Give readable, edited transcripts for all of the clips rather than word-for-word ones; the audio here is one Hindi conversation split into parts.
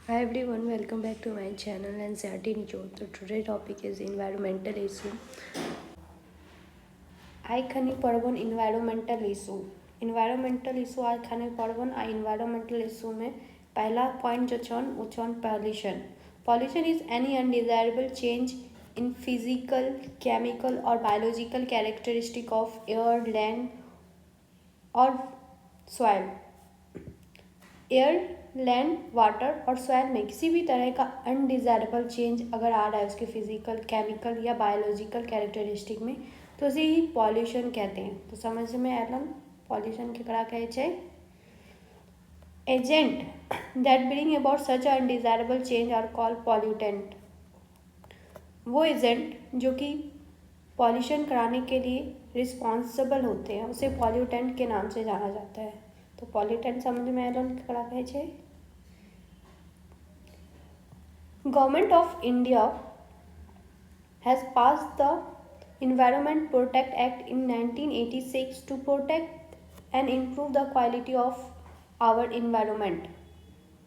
Hi everyone, welcome back to my channel NCERT Nichod. So today topic is environmental issue. I khani पढ़बन environmental issue. Environmental issue आज खाने पढ़बन आ environmental issue में पहला point जो छन वो छन pollution. Pollution is any undesirable change in physical, chemical or biological characteristic of air, land or soil. Air, land, water और सॉइल में किसी भी तरह का अनडिजायरेबल चेंज अगर आ रहा है उसके फिजिकल, केमिकल या बायोलॉजिकल कैरेक्टरिस्टिक में तो उसे ही पॉल्यूशन कहते हैं। तो समझ में आलन पॉल्यूशन केकरा कहे छै? Agent that bring about such undesirable change are called pollutant. वो एजेंट जो कि पॉल्यूशन कराने के लिए रिस्पॉन्सिबल होते हैं उसे पॉल्यूटेंट के नाम से जाना जाता है। तो पॉल्यूटेंट समझ में आलन केकरा कहे छै? Government of India has passed the Environment Protect Act in 1986 to protect and improve the quality of our environment.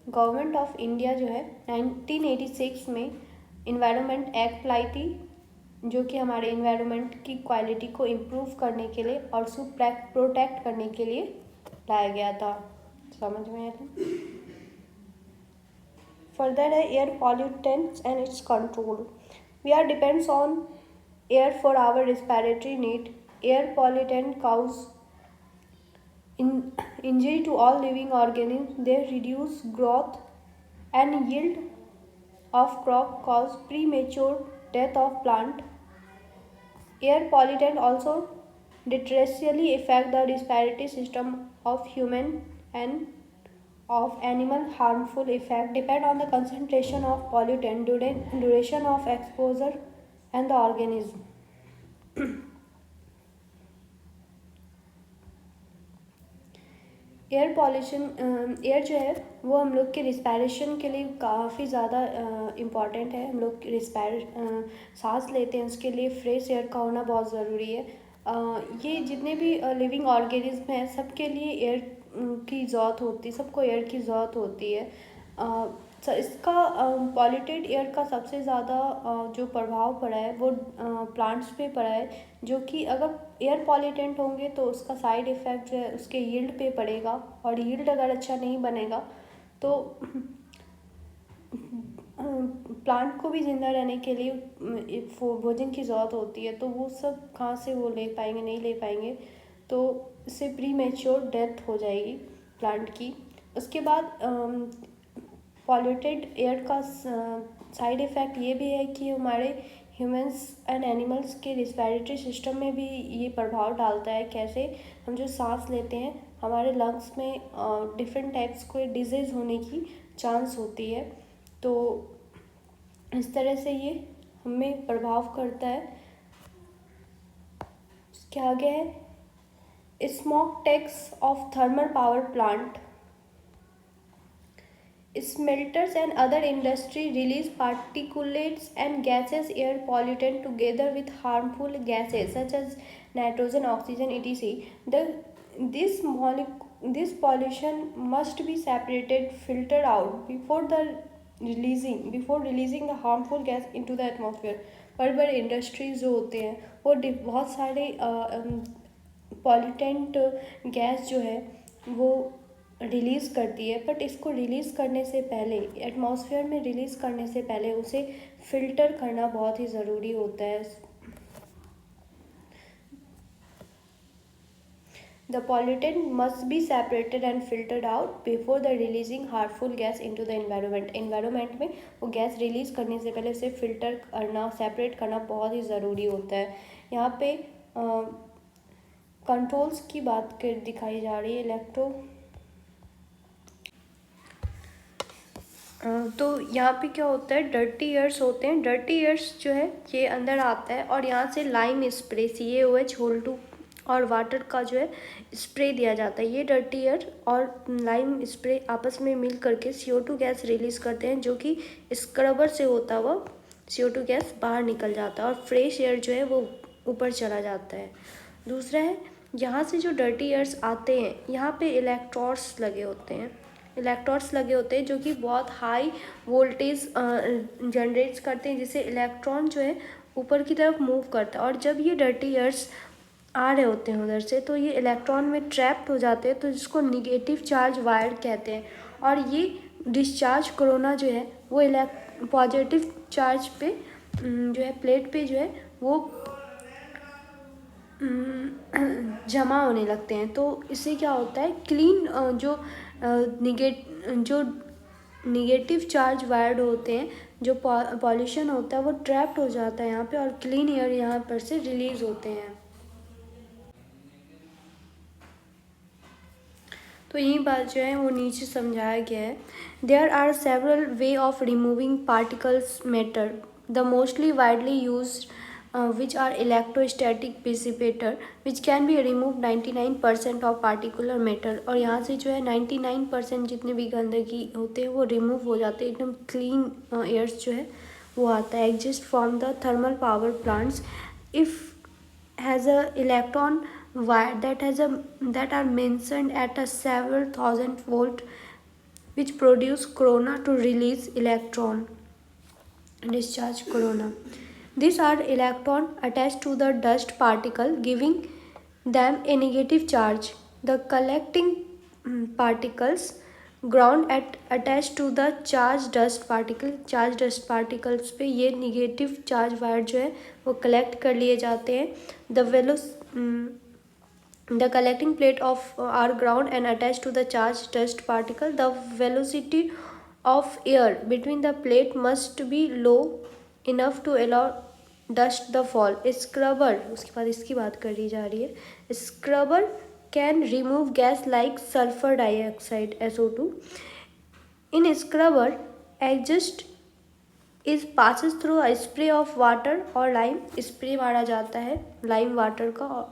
Government of India जो है 1986 में इन्वायरमेंट एक्ट लाई थी जो कि हमारे इन्वायरमेंट की क्वालिटी को इम्प्रूव करने के लिए और उसको प्रोटेक्ट करने के लिए लाया गया था। समझ में आया? Further, air pollutants and its control. We are depends on air for our respiratory need. Air pollutant cause injury to all living organisms. They reduce growth and yield of crop, cause premature death of plant. Air pollutant also detritusally affect the respiratory system of human and of animal. Harmful effect depend on the concentration of pollutant, duration of exposure and the organism. Air pollution, air जो है वो हम लोग के रिस्पायरेशन के लिए काफ़ी ज़्यादा इम्पॉर्टेंट है। हम लोग सांस लेते हैं उसके लिए फ्रेश एयर का होना बहुत ज़रूरी है। ये जितने भी लिविंग ऑर्गेनिज्म हैं सबके लिए एयर की ज़रूरत होती है, सबको एयर की ज़रूरत होती है। इसका पॉल्यूटेड एयर का सबसे ज़्यादा जो प्रभाव पड़ा है वो प्लांट्स पे पड़ा है, जो कि अगर एयर पॉल्यूटेंट होंगे तो उसका साइड इफ़ेक्ट जो है उसके यील्ड पे पड़ेगा और यील्ड अगर अच्छा नहीं बनेगा तो प्लांट को भी ज़िंदा रहने के लिए भोजन की ज़रूरत होती है। तो वो सब कहाँ से वो ले पाएंगे? नहीं ले पाएंगे, तो इससे प्री मैच्योर डेथ हो जाएगी प्लांट की। उसके बाद पॉल्यूटेड एयर का साइड इफ़ेक्ट ये भी है कि हमारे ह्यूमंस एंड एनिमल्स के रिस्पायरेटरी सिस्टम में भी ये प्रभाव डालता है। कैसे? हम जो सांस लेते हैं हमारे लंग्स में डिफरेंट टाइप्स को डिजीज़ होने की चांस होती है, तो इस तरह से ये हमें प्रभाव करता है। उसके आगे है smoke tax of thermal power plant. Smelters and other industry release particulates and gases, air pollutant together with harmful gases such as nitrogen, oxygen, etc. This pollution must be separated, filtered out before releasing the harmful gas into the atmosphere. बड़े बड़े इंडस्ट्रीज जो होते हैं वो बहुत सारे पॉल्यूटेंट गैस जो है वो रिलीज़ करती है, बट इसको रिलीज़ करने से पहले एटमॉस्फेयर में रिलीज़ करने से पहले उसे फ़िल्टर करना बहुत ही ज़रूरी होता है। The pollutant must be separated and filtered out before the releasing harmful gas into the environment में वो गैस रिलीज़ करने से पहले उसे फ़िल्टर करना, सेपरेट करना बहुत ही ज़रूरी होता है। यहाँ पे कंट्रोल्स की बात कर दिखाई जा रही है। तो यहाँ पे क्या होता है, डर्टी एयर्स होते हैं। डर्टी एयर्स जो है ये अंदर आता है और यहाँ से लाइम स्प्रे CaOH होल 2 और वाटर का जो है स्प्रे दिया जाता है। ये डर्टी एयर और लाइम स्प्रे आपस में मिल करके CO2 गैस रिलीज़ करते हैं, जो कि स्क्रबर से होता हुआ CO2 गैस बाहर निकल जाता है और फ्रेश एयर जो है वो ऊपर चला जाता है। दूसरा है यहाँ से जो डर्टी एयर्स आते हैं यहाँ पे इलेक्ट्रोड्स लगे होते हैं। इलेक्ट्रोड्स लगे होते हैं जो कि बहुत हाई वोल्टेज जनरेट करते हैं, जिससे इलेक्ट्रॉन जो है ऊपर की तरफ मूव करता है। और जब ये डर्टी एयर्स आ रहे होते हैं उधर से, तो ये इलेक्ट्रॉन में ट्रैप्ड हो जाते हैं, तो जिसको निगेटिव चार्ज वायर कहते हैं। और ये डिस्चार्ज कोरोना जो है वो पॉजिटिव चार्ज पे जो है प्लेट पे जो है वो जमा होने लगते हैं। तो इससे क्या होता है, क्लीन जो निगेटिव चार्ज वायर्ड होते हैं, जो पॉल्यूशन होता है वो ट्रैप्ड हो जाता है यहाँ पे, और क्लीन एयर यहाँ पर से रिलीज होते हैं। तो यही बात जो है वो नीचे समझाया गया है। There are several way of removing particles matter, the mostly widely used which are electrostatic dissipator which can be removed 99% of particular matter। और यहाँ से जो है 99% जितने भी गंदगी होते हैं वो रिमूव हो जाते हैं, एकदम क्लीन एयर्स जो है वो आता है। Exist from the thermal power plants if has a electron wire that are mentioned at a several thousand volt which produce corona to release electron discharge corona. These are electron attached to the dust particle giving them a negative charge. The collecting particles ground attached to the charged dust particles पे ये negative charge wire जो है वो collect कर लिए जाते हैं। The collecting plate of are ground and attached to the charged dust particle. The velocity of air between the plate must be low enough to allow dust the fall. Scrubber, उसके बाद इसकी बात करी जा रही है। Scrubber can remove gas like sulfur dioxide SO2. In scrubber, exhaust is passes through a spray of water or lime, spray मारा जाता है लाइम वाटर का।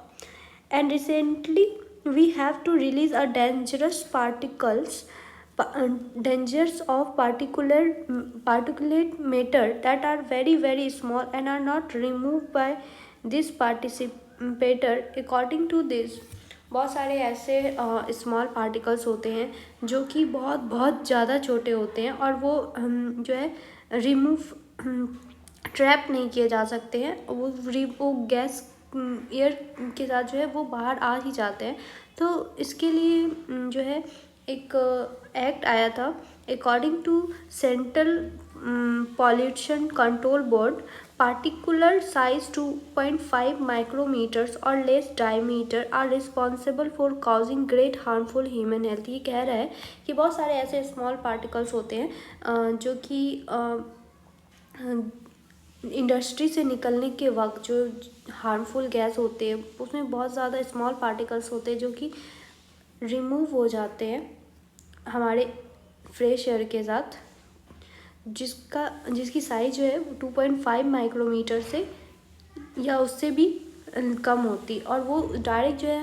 And recently we have to release a dangerous of particulate matter that are very very small and are not removed by this participator। According to this, बहुत सारे ऐसे स्मॉल पार्टिकल्स होते हैं जो कि बहुत बहुत ज़्यादा छोटे होते हैं और वो जो है रिमूव ट्रैप नहीं किए जा सकते हैं। वो गैस एयर के साथ जो है वो बाहर आ ही जाते हैं। तो इसके लिए जो है एक एक्ट आया था। According to central pollution control board, particular size 2.5 micrometers or less diameter are responsible for causing great harmful human health। ये कह रहा है कि बहुत सारे ऐसे स्मॉल पार्टिकल्स होते हैं जो कि इंडस्ट्री से निकलने के वक्त जो हार्मफुल गैस होते हैं उसमें बहुत ज़्यादा स्मॉल पार्टिकल्स होते हैं जो कि रिमूव हो जाते हैं हमारे फ्रेश एयर के साथ, जिसकी साइज़ जो है 2.5 माइक्रोमीटर से या उससे भी कम होती, और वो डायरेक्ट जो है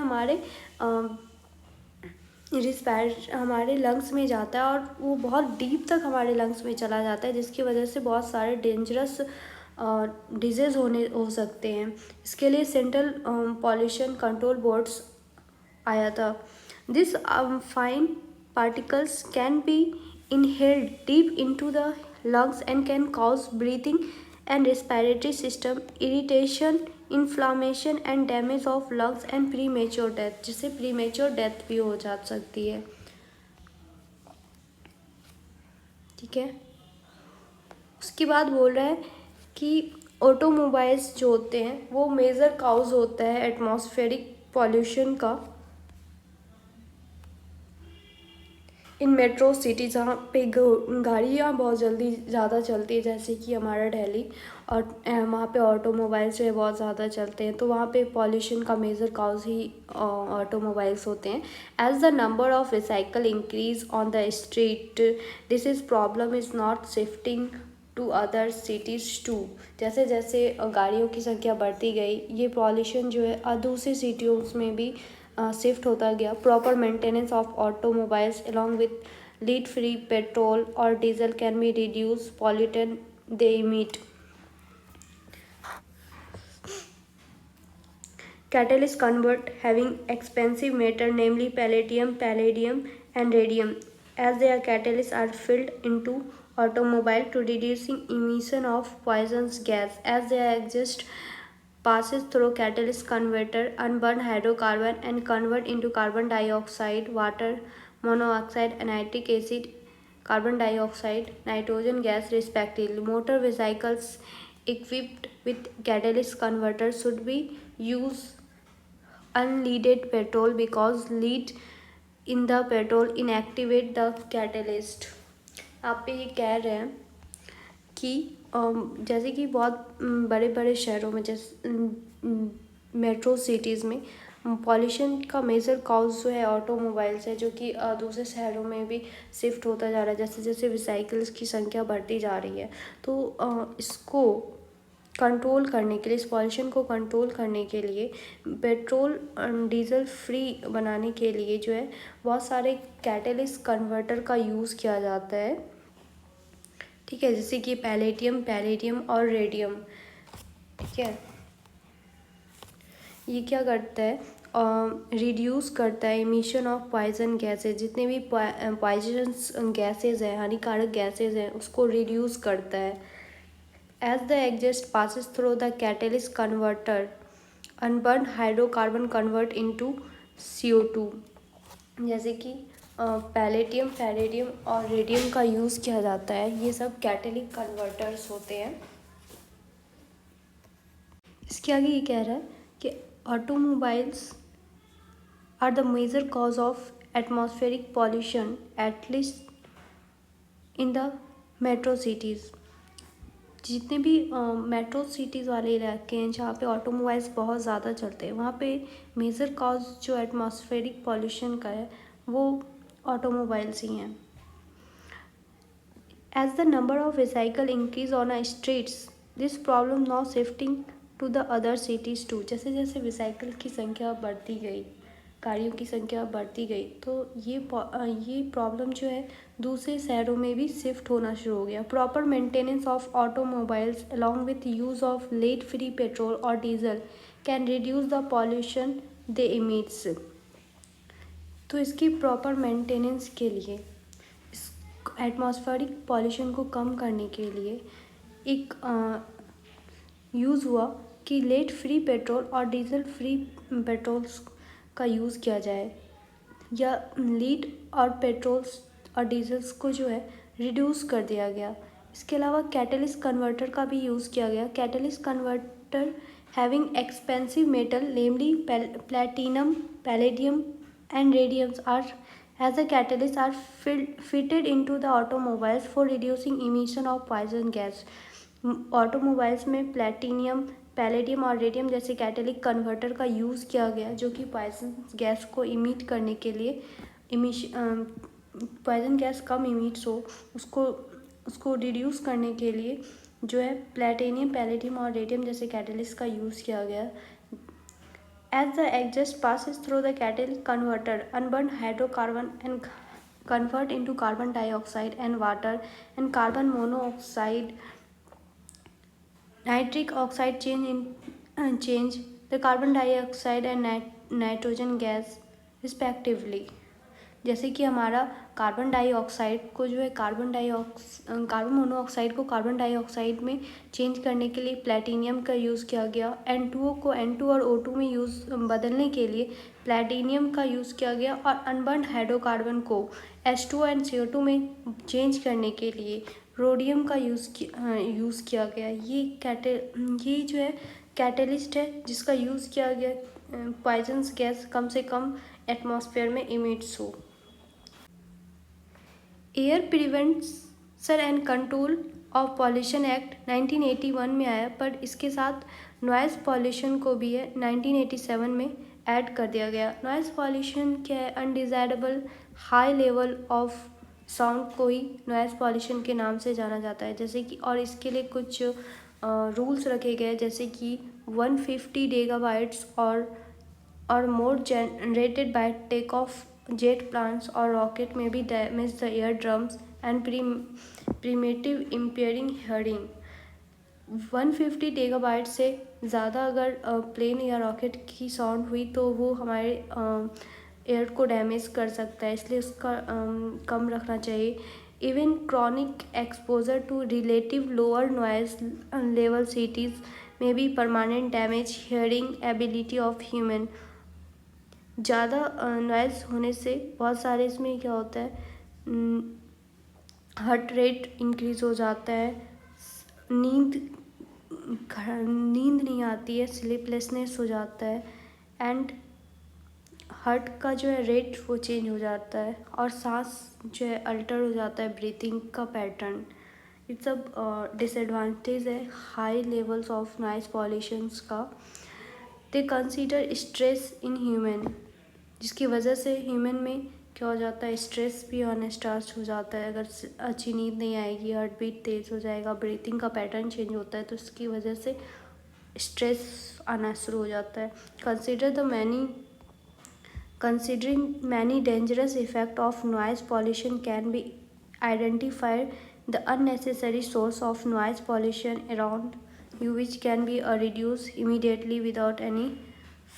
हमारे लंग्स में जाता है और वो बहुत डीप तक हमारे लंग्स में चला जाता है, जिसकी वजह से बहुत सारे डेंजरस डिजीज़ हो सकते हैं। इसके लिए सेंट्रल पॉल्यूशन कंट्रोल बोर्ड्स आया था। This fine particles can be inhaled deep into the lungs and can cause breathing and respiratory system irritation, inflammation and damage of lungs and premature death, जिससे premature death भी हो जा सकती है। ठीक है, उसके बाद बोल रहा है कि ऑटोमोबाइल्स जो होते हैं वो मेजर काउज होता है एटमॉस्फेरिक पॉल्यूशन का इन मेट्रो सिटी, जहाँ पे गाड़ियाँ बहुत जल्दी ज़्यादा चलती है, जैसे कि हमारा दिल्ली, और वहाँ पे ऑटोमोबाइल्स जो है बहुत ज़्यादा चलते हैं, तो वहाँ पे पॉल्यूशन का मेजर काउज ही ऑटोमोबाइल्स होते हैं। As the number of recycle increase on the street, this is problem is not shifting to other cities too. जैसे जैसे गाड़ियों की संख्या बढ़ती गई, ये पॉल्यूशन जो है दूसरी सिटियों में भी शिफ्ट होता गया। Proper maintenance of automobiles along with lead free petrol और diesel can be reduce pollutant they emit। Catalysts convert having expensive matter namely palladium and radium as their catalysts are filled into automobile to reducing emission of poisonous gas as their exhaust passes through catalyst converter unburned hydrocarbon and convert into carbon dioxide, water monoxide, and nitric acid, carbon dioxide, nitrogen gas respectively. Motor vehicles equipped with catalyst converters should be use unleaded petrol because lead in the petrol inactivate the catalyst. आप पे ये कह रहे हैं कि जैसे कि बहुत बड़े बड़े शहरों में जैसे मेट्रो सिटीज़ में पॉल्यूशन का मेजर कॉज जो है ऑटोमोबाइल्स है, जो कि दूसरे शहरों में भी शिफ्ट होता जा रहा है जैसे जैसे रिसाइकल्स की संख्या बढ़ती जा रही है। तो इसको कंट्रोल करने के लिए, इस पॉल्यूशन को कंट्रोल करने के लिए, पेट्रोल डीजल फ्री बनाने के लिए जो है बहुत सारे कैटलिस्ट कन्वर्टर का यूज़ किया जाता है। ठीक है, जैसे कि पैलेडियम और रेडियम। ठीक है, ये क्या करता है, रिड्यूस करता है इमिशन ऑफ पॉइजन गैसेज, जितने भी पॉइजनस गैसेज हैं, हानिकारक गैसेज हैं, उसको रिड्यूस करता है। As the exhaust passes through the catalyst converter unburnt hydrocarbon convert into CO2। जैसे कि पैलेडियम और रेडियम का यूज़ किया जाता है, ये सब कैटलिस्ट कन्वर्टर्स होते हैं। इसके आगे ये कह रहा है कि automobiles are the major cause of atmospheric pollution at least in the metro cities. जितने भी मेट्रो सिटीज़ वाले इलाके हैं जहाँ पे ऑटोमोबाइल्स बहुत ज़्यादा चलते हैं, वहाँ पे मेजर कॉज जो एटमॉस्फेरिक पॉल्यूशन का है वो ऑटोमोबाइल्स ही हैं। As the number of recycle increase on a streets this problem now shifting to the other cities too. जैसे जैसे रिसाइकल की संख्या बढ़ती गई, गाड़ियों की संख्या बढ़ती गई, तो ये प्रॉब्लम जो है दूसरे शहरों में भी शिफ्ट होना शुरू हो गया। Proper maintenance of automobiles along with use of lead free petrol और diesel can reduce the pollution they emits. तो इसकी प्रॉपर मेंटेनेंस के लिए, इस एटमॉस्फेरिक पॉल्यूशन को कम करने के लिए एक यूज़ हुआ कि लेड फ्री पेट्रोल और डीजल फ्री पेट्रोल्स का यूज़ किया जाए, या लीड और पेट्रोल्स और डीजल्स को जो है रिड्यूस कर दिया गया। इसके अलावा कैटलिस्ट कन्वर्टर का भी यूज़ किया गया। Catalyst converter having expensive metal namely platinum, palladium and radiums are as a catalyst are fitted into the automobiles for reducing emission of poison gas। Automobiles में प्लैटिनियम, पैलेडियम और रेडियम जैसे कैटलिक कन्वर्टर का यूज़ किया गया, जो कि पॉइजन गैस को इमिट करने के लिए, पॉइजन गैस कम इमिट्स हो उसको रिड्यूस करने के लिए जो है प्लैटिनियम, पैलेडियम और रेडियम जैसे कैटलिस्ट का यूज़ किया गया। As the exhaust passes through the catalytic converter unburnt hydrocarbon and convert into carbon dioxide and water and carbon monoxide, nitric oxide change the carbon dioxide and nitrogen gas respectively। जैसे कि हमारा कार्बन डाइऑक्साइड को जो है कार्बन मोनोऑक्साइड को कार्बन डाइऑक्साइड में चेंज करने के लिए प्लैटिनियम का यूज़ किया गया। N2O को N2 और O2 में बदलने के लिए प्लैटिनियम का यूज़ किया गया, और अनबर्न हाइड्रोकार्बन को H2O और CO2 में चेंज करने के लिए रोडियम का यूज़ किया गया। ये जो है कैटलिस्ट है जिसका यूज़ किया गया पॉइजनस गैस कम से कम एटमॉस्फेयर में इमिट्स हो। Air prevention and control of pollution act 1981 में आया, पर इसके साथ नॉइज़ पॉल्यूशन को भी है 1987 में ऐड कर दिया गया। नॉइज़ पॉल्यूशन क्या है, undesirable high level of sound को ही नॉइज़ पॉल्यूशन के नाम से जाना जाता है। जैसे कि और इसके लिए कुछ रूल्स रखे गए, जैसे कि 150 गीगाबाइट्स और more generated by take off jet planes और रॉकेट में भी damage the ear drums and premature impairing hearing. 150 gigabyte से ज़्यादा अगर प्लेन या रॉकेट की साउंड हुई तो वो हमारे एयर को डैमेज कर सकता है, इसलिए उसका कम रखना चाहिए। Even chronic exposure to relative lower noise level cities में be permanent damage hearing ability of human. ज़्यादा नॉइज़ होने से बहुत सारे इसमें क्या होता है, हार्ट रेट इंक्रीज़ हो जाता है, नींद नहीं आती है, स्लीपलेसनेस हो जाता है, एंड हार्ट का जो है रेट वो चेंज हो जाता है, और सांस जो है अल्टर हो जाता है, ब्रीथिंग का पैटर्न। ये सब डिसएडवांटेज है high levels of noise pollutions का। They consider stress in human, जिसकी वजह से ह्यूमन में क्या हो जाता है, स्ट्रेस भी आना स्टार्ट हो जाता है। अगर अच्छी नींद नहीं आएगी, हार्ट बीट तेज़ हो जाएगा, ब्रीथिंग का पैटर्न चेंज होता है, तो इसकी वजह से स्ट्रेस आना शुरू हो जाता है। Considering many dangerous effects of noise pollution can be identified the unnecessary source of noise pollution around you, which can be reduced immediately without any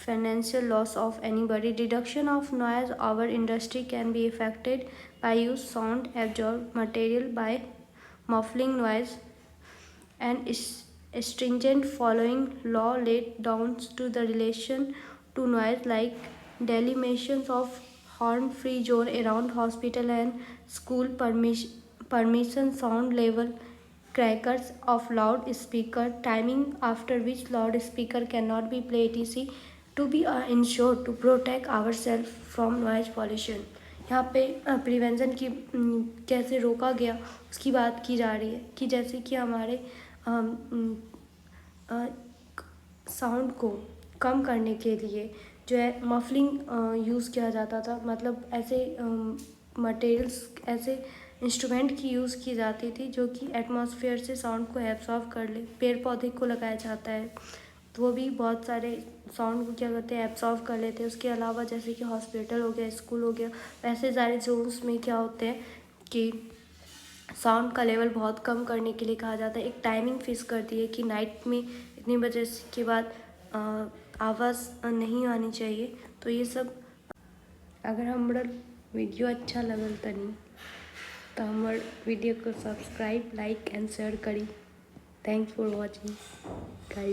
financial loss of anybody. Reduction of noise. Our industry can be affected by use sound absorb material by muffling noise and stringent following law laid down to the relation to noise, like delimitations of horn-free zone around hospital and school, permission sound level crackers of loudspeaker, timing after which loudspeaker cannot be played, etc. to be ensured to protect ourselves from noise pollution. यहाँ पे प्रिवेंशन की कैसे रोका गया उसकी बात की जा रही है, कि जैसे कि हमारे साउंड को कम करने के लिए जो है मफलिंग यूज़ किया जाता था। मतलब ऐसे मटेरियल्स, ऐसे इंस्ट्रूमेंट की यूज़ की जाती थी जो कि एटमॉस्फेयर से साउंड को एब्जॉर्व कर ले। पेड़ पौधे को लगाया जाता है तो वो भी बहुत सारे साउंड को क्या करते हैं, एब्जॉर्व कर लेते हैं। उसके अलावा जैसे कि हॉस्पिटल हो गया, स्कूल हो गया, वैसे सारे जोन्स में क्या होते हैं कि साउंड का लेवल बहुत कम करने के लिए कहा जाता है। एक टाइमिंग फिक्स कर दी है कि नाइट में इतनी बजे के बाद आवाज़ नहीं आनी चाहिए। तो ये सब, अगर हमारा वीडियो अच्छा लगल तनी तो हमारे वीडियो को सब्सक्राइब, लाइक एंड शेयर करी। Thanks for watching guys.